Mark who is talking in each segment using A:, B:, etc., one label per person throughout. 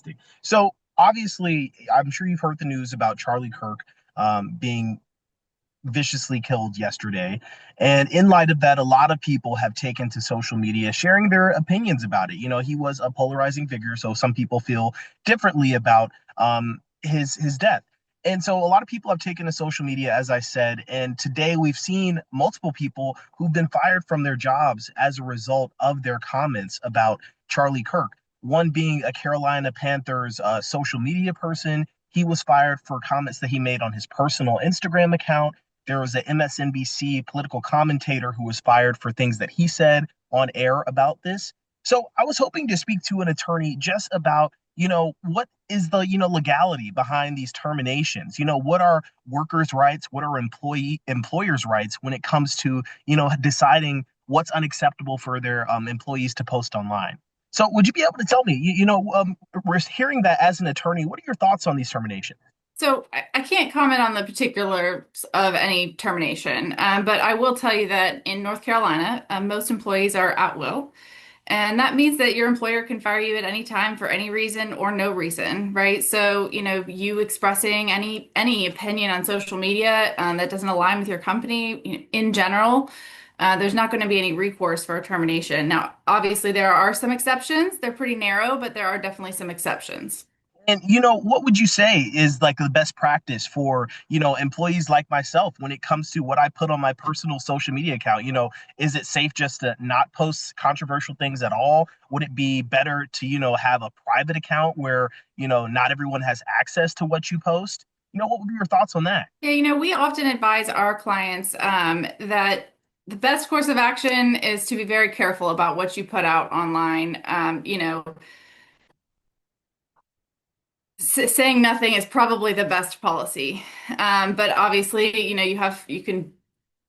A: interesting. So obviously, I'm sure you've heard the news about Charlie Kirk being viciously killed yesterday. And in light of that, a lot of people have taken to social media sharing their opinions about it. He was a polarizing figure, so some people feel differently about his death. And so a lot of people have taken to social media, as I said, and today we've seen multiple people who've been fired from their jobs as a result of their comments about Charlie Kirk. One being a Carolina Panthers social media person. He was fired for comments that he made on his personal Instagram account. There was an MSNBC political commentator who was fired for things that he said on air about this. So I was hoping to speak to an attorney just about, what is the, legality behind these terminations? What are workers' rights? What are employers' rights when it comes to, deciding what's unacceptable for their employees to post online? So would you be able to tell me, we're hearing that as an attorney, what are your thoughts on these terminations?
B: So I can't comment on the particulars of any termination, but I will tell you that in North Carolina, most employees are at will. And that means that your employer can fire you at any time for any reason or no reason, right? So, you expressing any opinion on social media that doesn't align with your company in general, there's not going to be any recourse for a termination. Now, obviously, there are some exceptions. They're pretty narrow, but there are definitely some exceptions.
A: And what would you say is like the best practice for, employees like myself when it comes to what I put on my personal social media account? Is it safe just to not post controversial things at all? Would it be better to, have a private account where, not everyone has access to what you post? What would be your thoughts on that?
B: Yeah, we often advise our clients that the best course of action is to be very careful about what you put out online. Saying nothing is probably the best policy. But obviously, you can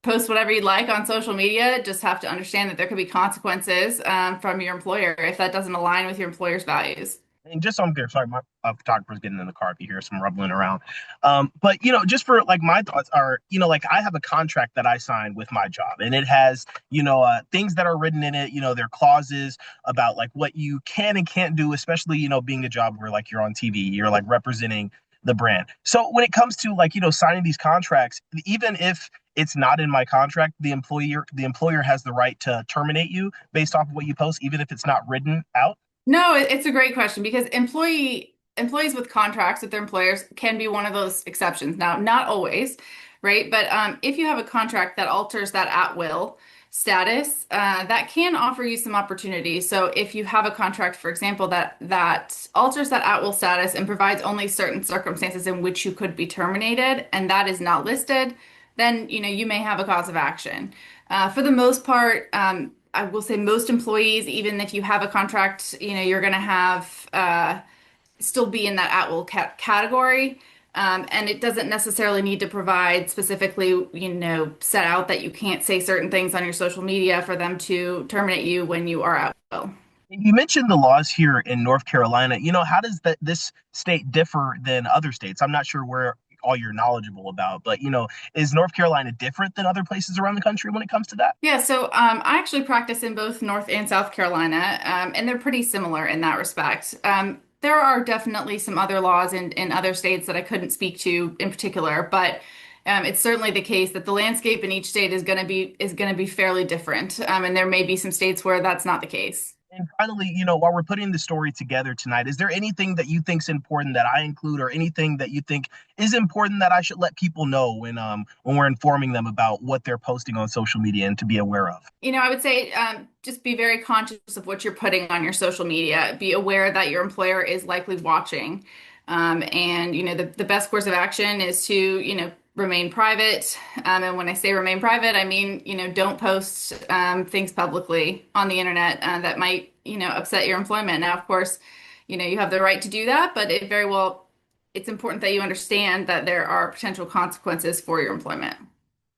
B: post whatever you'd like on social media. Just have to understand that there could be consequences from your employer if that doesn't align with your employer's values.
A: And just so I'm clear, sorry, my photographer's getting in the car if you hear some rumbling around. But just for like my thoughts are, like I have a contract that I signed with my job, and it has, things that are written in it. There are clauses about like what you can and can't do, especially being a job where like you're on TV, you're like representing the brand. So when it comes to like signing these contracts, even if it's not in my contract, the employer has the right to terminate you based off of what you post, even if it's not written out.
B: No, it's a great question because employees with contracts with their employers can be one of those exceptions. Now, not always, right? But if you have a contract that alters that at will status, that can offer you some opportunities. So if you have a contract, for example, that alters that at will status and provides only certain circumstances in which you could be terminated, and that is not listed, then you may have a cause of action. For the most part, I will say most employees, even if you have a contract, you're going to have still be in that at will category. And it doesn't necessarily need to provide specifically, set out that you can't say certain things on your social media for them to terminate you when you are at will.
A: You mentioned the laws here in North Carolina. How does this state differ than other states? I'm not sure where all you're knowledgeable about, but is North Carolina different than other places around the country when it comes to that?
B: Yeah, so I actually practice in both North and South Carolina, and they're pretty similar in that respect. There are definitely some other laws in other states that I couldn't speak to in particular, but it's certainly the case that the landscape in each state is going to be fairly different, and there may be some states where that's not the case.
A: And finally, while we're putting the story together tonight, is there anything that you think is important that I include, or anything that you think is important that I should let people know when we're informing them about what they're posting on social media and to be aware of?
B: I would say just be very conscious of what you're putting on your social media. Be aware that your employer is likely watching. And, the best course of action is to, remain private. And when I say remain private, I mean, don't post things publicly on the internet that might, upset your employment. Now, of course, you have the right to do that, but it's important that you understand that there are potential consequences for your employment.